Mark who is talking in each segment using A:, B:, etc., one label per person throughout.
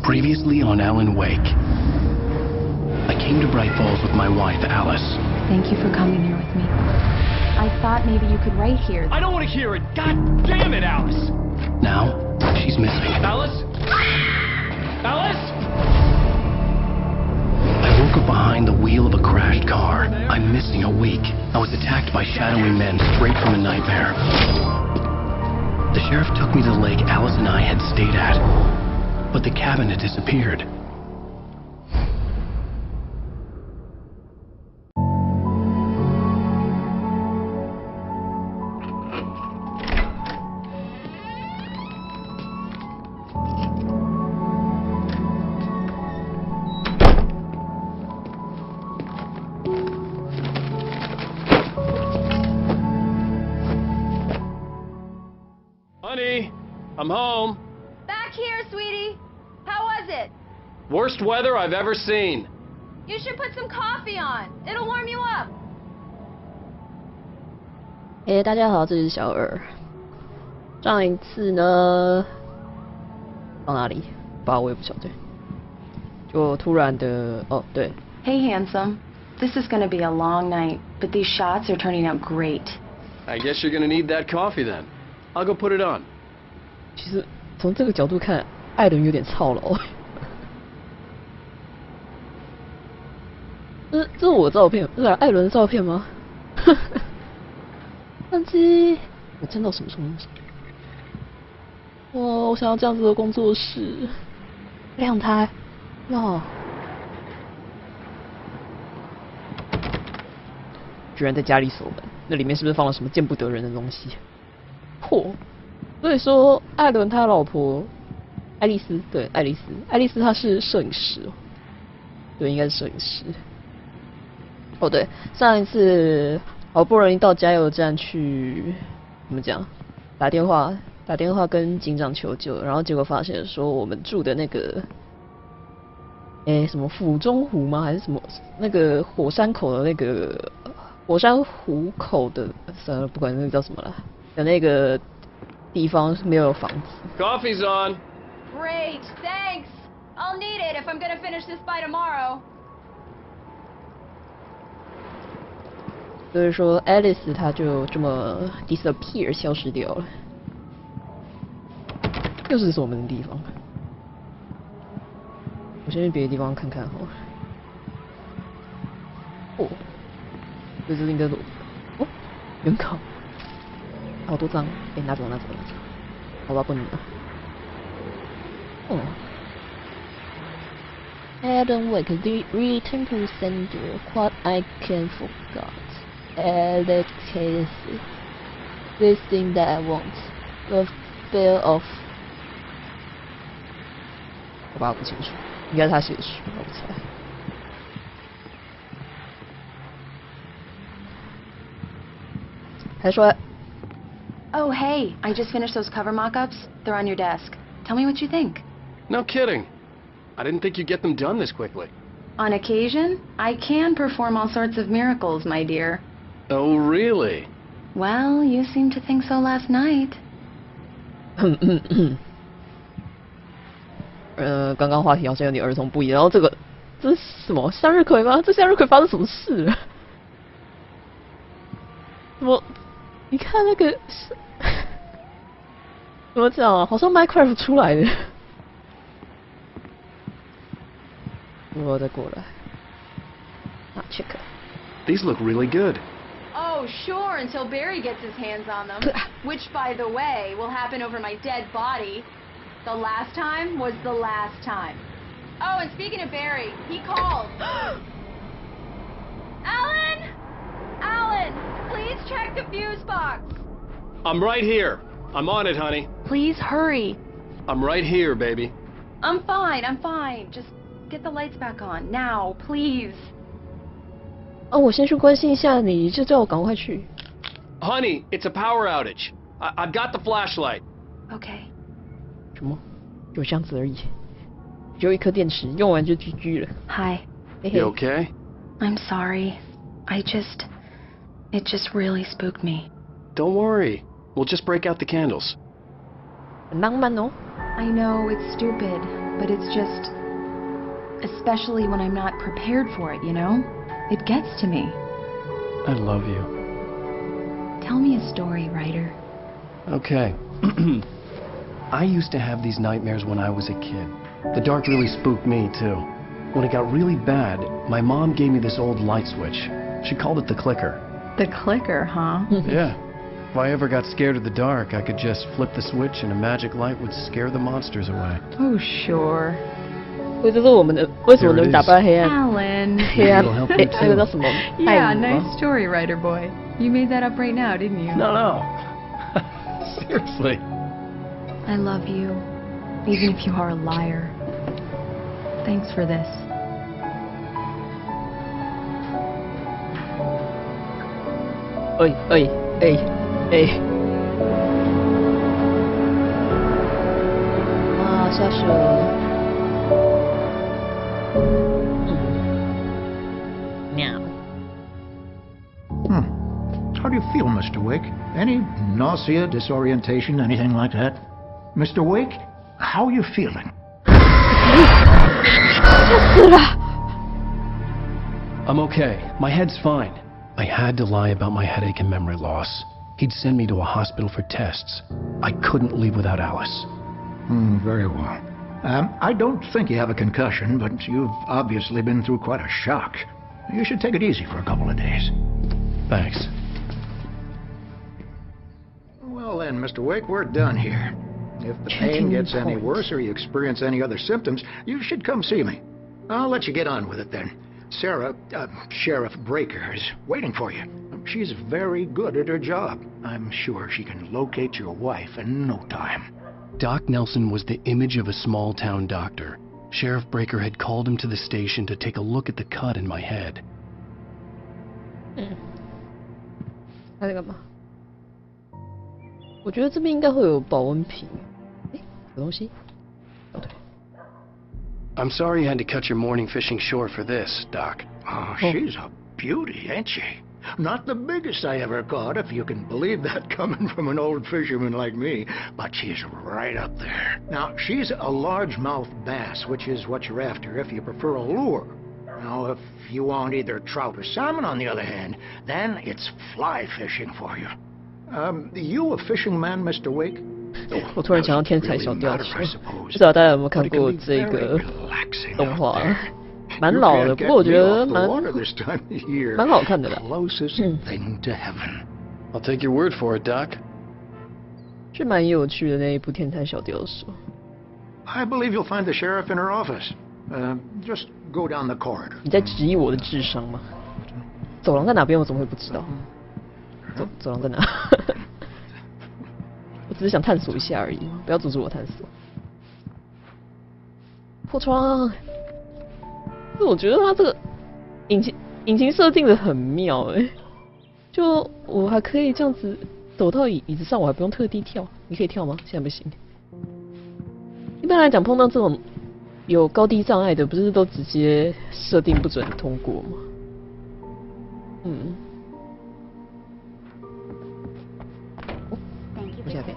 A: Previously on Alan Wake, I came to Bright Falls with my wife, Alice.
B: Thank you for coming here with me. I thought maybe you could write here.
C: I don't want to hear it! God damn it, Alice!
A: Now, she's missing.
C: Alice? Alice?
A: I woke up behind the wheel of a crashed car. I'm missing a week. I was attacked by shadowy men straight from a nightmare. The sheriff took me to the lake Alice and I had stayed at, but the cabin had disappeared.
C: Honey, I'm home.
D: Back here, sweetie. How was it?
C: Worst weather I've ever seen.
D: You should put some coffee on. It'll warm you up.
E: 大家好，这里是小二。上一次呢，到哪里？我也不晓得。就突然的，哦，对。
B: Hey, handsome. This is gonna be a long night, but these shots are turning out great.
C: I guess you're gonna need that coffee then. I'll go put it on.
E: 其实从这个角度看，艾伦有点操劳。这是我的照片，这是艾伦的照片吗？相机，我真的什么东西？哇，我想要这样子的工作室，亮台，哇！居然在家里锁门，那里面是不是放了什么见不得人的东西？嚯！所以说，艾伦他老婆爱丽丝，对，爱丽丝她是摄影师哦，对，应该是摄影师。哦，对，上一次好不容易到加油站去，怎么讲？打电话跟警长求救，然后结果发现说我们住的那个，什么府中湖吗？还是什么那个火山口的那个火山湖口的，算了，不管那个叫什么了，的那个地方没有房子。
C: Coffee's on.
D: Great, thanks. I'll need it if I'm gonna finish this by tomorrow.
E: 所以说 ，Alice 她就这么 disappear 消失掉了，又是锁门的地方。我先去别的地方看看好了。哦，这是应该是哦，原考，好多张，拿走。好吧，不能拿。哦。Adam Wake, return to sender. What I can forgot. Alex case. This thing that I want. The fear of. 好吧，我不清楚，应该是他写的书，我猜。还说。
B: Oh, hey, I just finished those cover mock-ups. They're on your desk. Tell me what you think.
C: No kidding. I didn't think you'd get them done this quickly.
B: On occasion, I can perform all sorts of miracles, my dear.
C: Oh, really?
B: Well, you seemed to think so last night.
E: 刚刚话题好像有点儿童不宜，然后这是什么向日葵吗？这向日葵发生什么事了？你看那个是怎么讲啊？好像 Minecraft 出来的。我再过来。check.
A: These look really good.
D: Oh, sure, until Barry gets his hands on them. Which, by the way, will happen over my dead body. The last time was the last time. Oh, and speaking of Barry, he called. Alan, please check the fuse box.
C: I'm right here. I'm on it, honey.
B: Please hurry.
C: I'm right here, baby.
B: I'm fine. Just get the lights back on. Now, please.
E: 哦，我先去关心一下你，就叫我赶快去。
C: Honey, it's a power outage. I've got the flashlight.
B: Okay.
E: 什么？就这样子而已，只有一颗电池，用完就 GG 了。
B: Hi.
C: You okay?
B: I'm sorry. It just really spooked me.
C: Don't worry. We'll just break out the candles.
E: 很浪漫哦。
B: I know, it's stupid, but it's just, especially when I'm not prepared for it, you know? It gets to me.
A: I love you.
B: Tell me a story, writer.
A: Okay. I used to have these nightmares when I was a kid. The dark really spooked me, too. When it got really bad, my mom gave me this old light switch. She called it the clicker.
B: The clicker, huh?
A: Yeah. If I ever got scared of the dark, I could just flip the switch and a magic light would scare the monsters away.
B: Oh, sure.
E: 所以这是我们的为什么能打败黑暗？
B: Alan.
E: 黑暗
A: It'll help you
E: 那个叫
A: too.
E: 什么？
B: Yeah,
E: 爱你吗
B: nice story, writer boy. You made that up right now, didn't you?
A: No. Seriously.
B: I love you, even if you are a liar. Thanks for this.
E: Ey. 啊，下雪了。喵。
F: How do you feel, Mr. Wake? Any nausea, disorientation, anything like that? Mr. Wake, how are you feeling?
E: 吓死了！
A: I'm okay. My head's fine. I had to lie about my headache and memory loss. He'd send me to a hospital for tests. I couldn't leave without Alice.
F: Very well. I don't think you have a concussion, but you've obviously been through quite a shock. You should take it easy for a couple of days.
A: Thanks.
F: Well then, Mr. Wake, we're done here. If the pain gets any worse or you experience any other symptoms, you should come see me. I'll let you get on with it then. Sarah, Sheriff Breaker, is waiting for you. She's very good at her job. I'm sure she can locate your wife in no time.
A: Doc Nelson was the image of a small-town doctor. Sheriff Breaker had called him to the station to take a look at the cut in my head.
E: 他在干嘛？我觉得这边应该会有保温瓶。诶，有东西？哦对。
A: I'm sorry you had to cut your morning fishing short for this, Doc.
F: Oh, she's a beauty, ain't she? Not the biggest I ever caught, if you can believe that coming from an old fisherman like me, but she's right up there. Now, she's a largemouth bass, which is what you're after if you prefer a lure. Now, if you want either trout or salmon, on the other hand, then it's fly fishing for you. You a fishing man, Mr. Wake?
E: 我突然想到天才小吊车，不知道大家有没有看过这个动画？蛮老的，不过我觉得蛮好看的啦。
A: I'll take your word for it, Doc.
E: 是蛮有趣的那一部天才小吊手。
F: I believe you'll find the sheriff in her office. Just go down the corridor.
E: 你在质疑我的智商吗？走廊在哪边？我怎么会不知道？走廊在哪？我只是想探索一下而已，不要阻止我探索。破窗。但我觉得它这个引擎设定的很妙哎，就我还可以这样子走到椅子上，我还不用特地跳。你可以跳吗？现在不行。一般来讲，碰到这种有高低障碍的，不是都直接设定不准通过吗？我下边。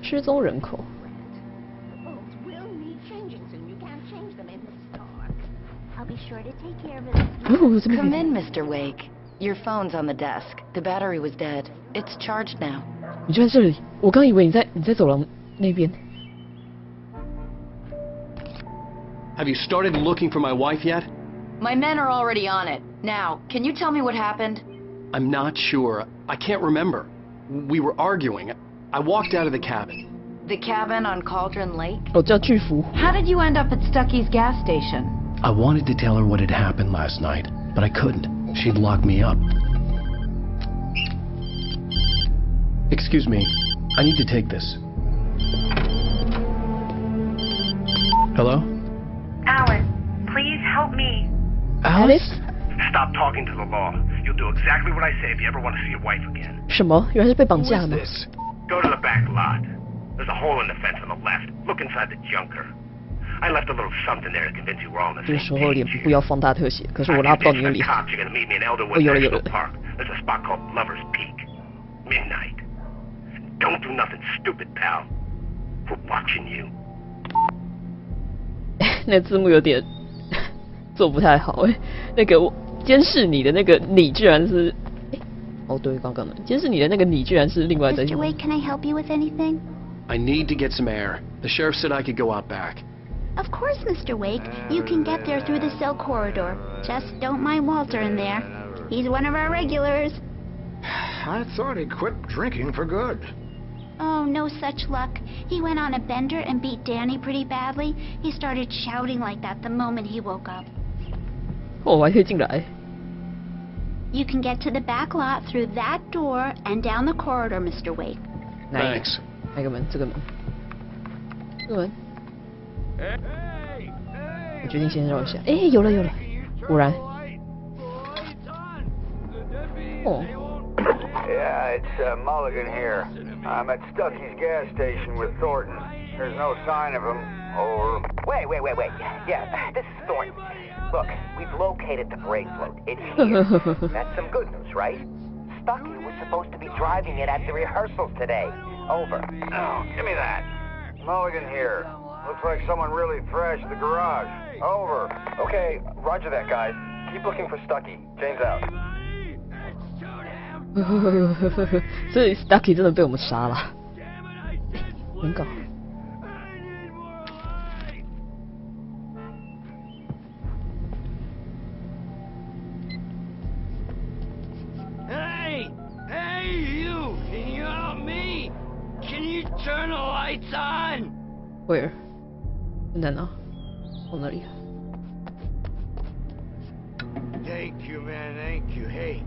E: 失踪人口。
B: Come in, Mr. Wake. Your phone's on the desk. The battery was dead. It's charged now.
E: 你就在这里，我刚以为你在走廊那边。
C: Have you started looking for my wife yet?
B: My men are already on it. Now, can you tell me what happened?
C: I'm not sure. I can't remember. We were arguing. I walked out of the cabin.
B: The cabin on Cauldron Lake?
E: 我叫巨福。
B: How did you end up at Stucky's gas station?
A: I wanted to tell her what had happened last night, but I couldn't. She'd lock me up. Excuse me. I need to take this. Hello?
G: Alan, please help me.
E: Alice?
G: Stop talking to the law. You'll do exactly what I say if you ever want to see your wife again.
E: 什么？原来是被绑
A: Who
E: 架
A: is
E: 吗？
A: this?
G: Go to the back lot. There's a hole in the fence on the left. Look inside the junker. I left a little something there to convince you we're all on the
E: 这个
G: same
E: 时候脸
G: page.
E: 部不要放大特写，可是我拉不到你的脸。
G: Cops, you're gonna meet me in Elderwood
E: 有了有
G: National
E: 了。
G: Park. There's a spot called Lover's Peak. Midnight. Don't do nothing stupid, pal. We're watching you.
E: 那字幕有点做不太好哎，那个监视你的那个你居然是，哦对，刚刚的监视你的那个你居然是另外的。
H: Mr. Wake, can I help you with anything?
C: I need to get some air. The sheriff said I could go out back.
H: Of course, Mr. Wake. You can get there through the cell corridor. Just don't mind Walter in there. He's one of our regulars.
F: I thought he quit drinking for good.
H: Oh, no such luck. He went on a bender and beat Danny pretty badly. He started shouting like that the moment he woke up.
E: 哦，我还可以进来。
H: You can get to the back lot through that door and down the corridor, Mr. Wake.
C: Thanks.
E: 哪个门？这个门。这个门。我决定先绕一下。哎，有了有了，果然。哦。
I: Yeah, it's Mulligan here. I'm at Stucky's gas station with Thornton. There's no sign of him. Over.
J: Wait. Yeah, this is Thornton. Look, we've located the brake float. It's here. That's some good news, right? Stucky was supposed to be driving it at the rehearsals today. Over.
I: Oh, give me that. Mulligan here. Looks like someone really thrashed the garage. Over.
J: Okay, roger that, guys. Keep looking for Stucky. James out.
E: 所以 Stucky 真的被我们杀了，很搞。
K: Hey, you! Can you help me? Can you turn the lights on?
E: Where? 很难啊，从哪里？
K: Thank you, man. Thank you. Hey,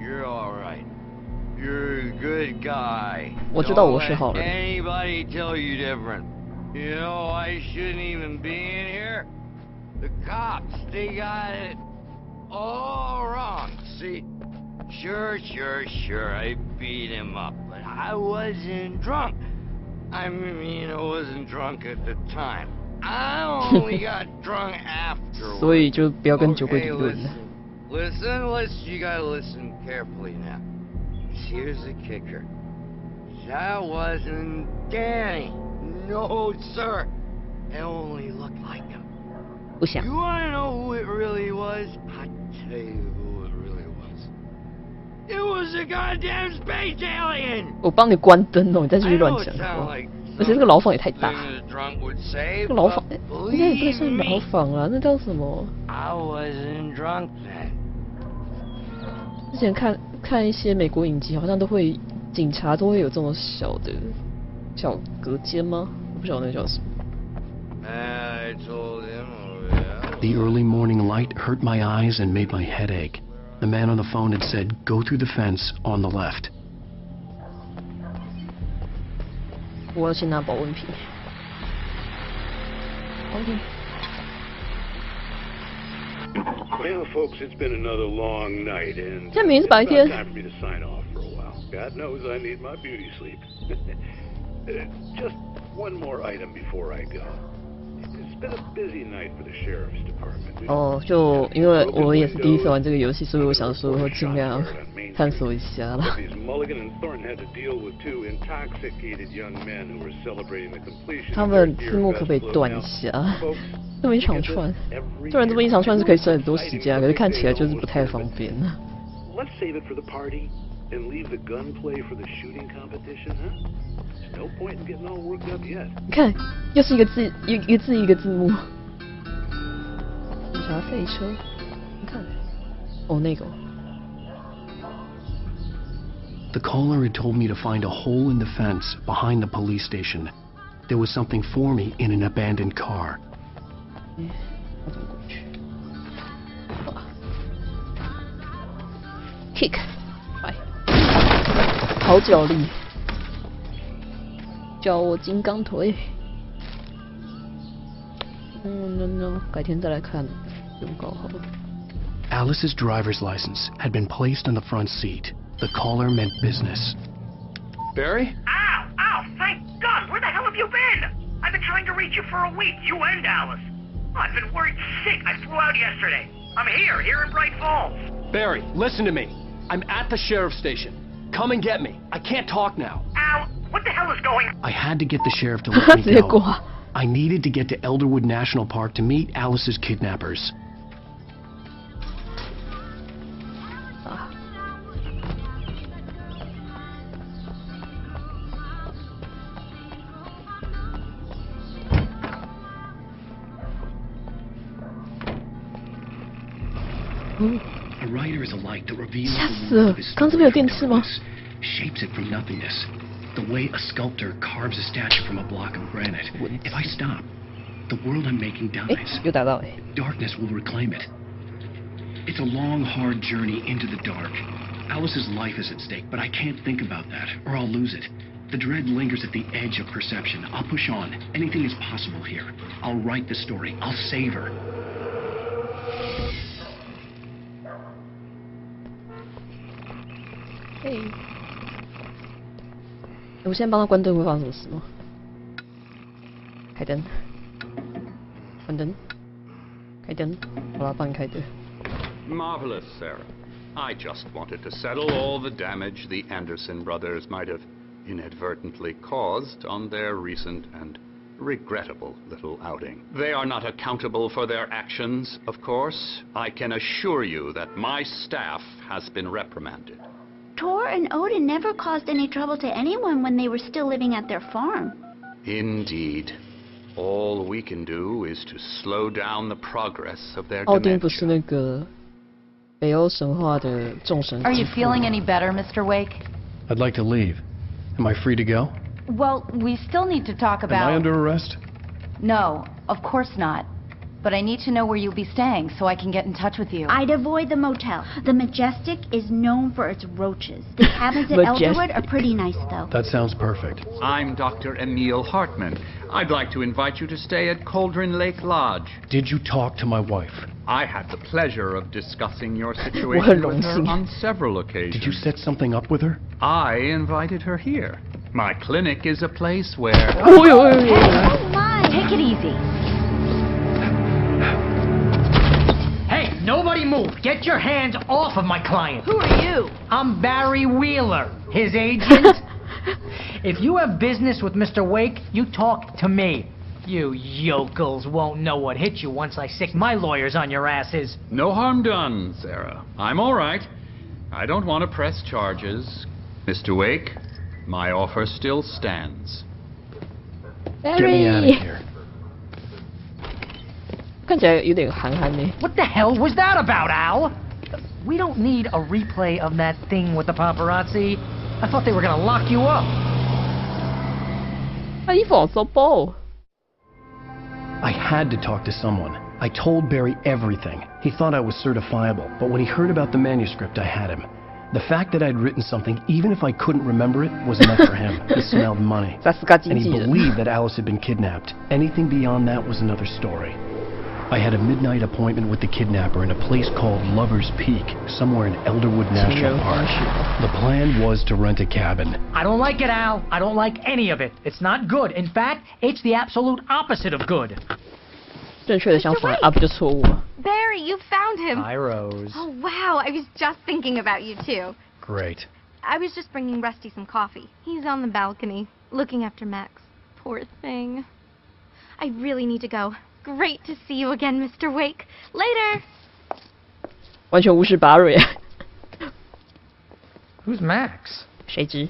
K: you're all right. You're a good guy.
E: 我知道我是好人。
K: Don't let anybody tell you different. You know I shouldn't even be in here. The cops, they got it all wrong. See, sure, I beat him up, but I wasn't drunk. I mean, I wasn't drunk at the time. I only got drunk afterwards.
E: 所以就不要跟酒鬼理论了。
K: Listen, you gotta listen carefully now. Here's the kicker. That wasn't Danny. No, sir. It only looked like him.
E: 不想。
K: You wanna know who it really was? I'll tell you who it really was. It was a goddamn space alien!
E: 我帮你关灯哦，你再继续乱讲。而且这个牢房也太大。这个牢房，应该也不能算牢房啊，那叫什么？
K: I wasn't drunk then.
E: 之前看一些美国影集，好像都会警察都会有这种小隔间吗？我不晓得那叫什么。
K: I told him, oh,
A: The early morning light hurt my eyes and made my head ache. The man on the phone had said, "Go through the fence on the left."
E: 我要先拿保温瓶。OK。
L: Well, folks, it's been another long night, and
E: 这明明是白天。
L: it's about time for me to sign off for a while. God knows I need my beauty sleep. Just one more item before I go. It's been a busy night for the sheriff's department.
E: 哦，就因为我也是第一次玩这个游戏，所以我想说尽量探索一下啦。他们字幕可不可以断一下？这么一长串，虽然这么一长串是可以省很多时间，可是看起来就是不太方便。
L: Let's save it for the party and leave the gunplay for the shooting competition, huh? There's no point in getting all worked up yet.
E: 你看，又是一个字一个字幕。警察废车，你看，哦那个。
A: The caller had told me to find a hole in the fence behind the police station. There was something for me in an abandoned car.
E: 我怎么过去？Kick， 来，好脚力，叫我金刚腿。no， 改天再来看，不用搞好了。
A: Alice's driver's license had been placed on the front seat. The caller meant business.
C: Barry?
G: Ow! Thank God! Where the hell have you been? I've been trying to reach you for a week, you and Alice. Oh, I've been worried sick. I flew out yesterday. I'm here in Bright Falls.
C: Barry, listen to me. I'm at the sheriff's station. Come and get me. I can't talk now.
G: What the hell is going?
A: I had to get the sheriff to let me
E: 直接过
A: go. I needed to get to Elderwood National Park to meet Alice's kidnappers.
E: 嗯
A: A writer is a light that reveals
E: 吓
A: the
E: 死
A: world
E: 了
A: of his
E: 刚这边有电视吗
A: shapes it from nothingness. The way a sculptor carves a statue from a block of granite. If I stop, the world I'm making
E: 诶
A: dies.
E: 有打到
A: Darkness will reclaim it. It's a long, hard journey into the dark. Alice's life is at stake, but I can't think about that, or I'll lose it. The dread lingers at the edge of perception. I'll push on. Anything is possible here. I'll write the story. I'll save her.
E: 嘿，我现在帮他关灯会发生什么事吗？开灯，关灯，开灯，好了，帮你开灯。
L: Marvelous, Sarah. I just wanted to settle all the damage the Anderson brothers might have inadvertently caused on their recent and regrettable little outing. They are not accountable for their actions, of course. I can assure you that my staff has been reprimanded.
H: Tor and Odin never caused any trouble to anyone when they were still living at their farm.
L: Indeed. All we can do is to slow down the progress of their
E: 奥丁不
L: dementia.
E: 是那个北欧神话的众神。
B: Are you feeling any better, Mr. Wake?
C: I'd like to leave. Am I free to go?
B: Well, we still need to talk about...
C: Am I under arrest?
B: No, of course not. But I need to know where you'll be staying so I can get in touch with you.
H: I'd avoid the motel. The Majestic is known for its roaches. The cabins at Elderwood are pretty nice, though.
C: That sounds perfect.
M: I'm Dr. Emil Hartman. I'd like to invite you to stay at Cauldron Lake Lodge.
C: Did you talk to my wife?
M: I had the pleasure of discussing your situation with her on several occasions.
C: Did you set something up with her?
M: I invited her here. My clinic is a place where...
B: Oh my! Take it easy.
N: Hey, nobody move! Get your hands off of my client!
B: Who are you?
N: I'm Barry Wheeler, his agent. If you have business with Mr. Wake, you talk to me. You yokels won't know what hit you once I sick my lawyers on your asses.
M: No harm done, Sarah. I'm all right. I don't want to press charges. Mr. Wake, my offer still stands.
C: Get me out of here.
E: 看起来有点寒寒呢。
N: What the hell was that about, Al? We don't need a replay of that thing with the paparazzi. I thought they were gonna lock you up.
E: 他衣服好骚包哦。
A: I had to talk to someone. I told Barry everything. He thought I was certifiable, but when he heard about the manuscript, I had him. The fact that I'd written something, even if I couldn't remember it, was enough for him. He smelled money. And he believed that Alice had been kidnapped. Anything beyond that was another story. I had a midnight appointment with the kidnapper in a place called Lover's Peak, somewhere in Elderwood National Park. The plan was to rent a cabin.
N: I don't like it, Al. I don't like any of it. It's not good. In fact, it's the absolute opposite of good.
E: 正确的相反啊，不就错误吗？
D: Barry, you found him.
N: Hi, Rose.
D: Oh, wow. I was just thinking about you, too.
A: Great.
D: I was just bringing Rusty some coffee. He's on the balcony, looking after Max. Poor thing. I really need to go. Great to see you again, Mr. Wake. Later.
E: 完全无视巴瑞。
N: Who's Max?
E: 谁知？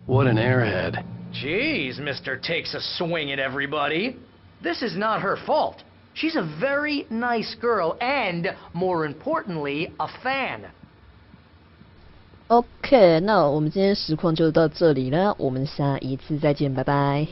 C: What an airhead.
N: Jeez, Mr. Takes a swing at everybody. This is not her fault. She's a very nice girl and, more importantly, a fan.
E: OK， 那我们今天实况就到这里了，我们下一次再见，拜拜。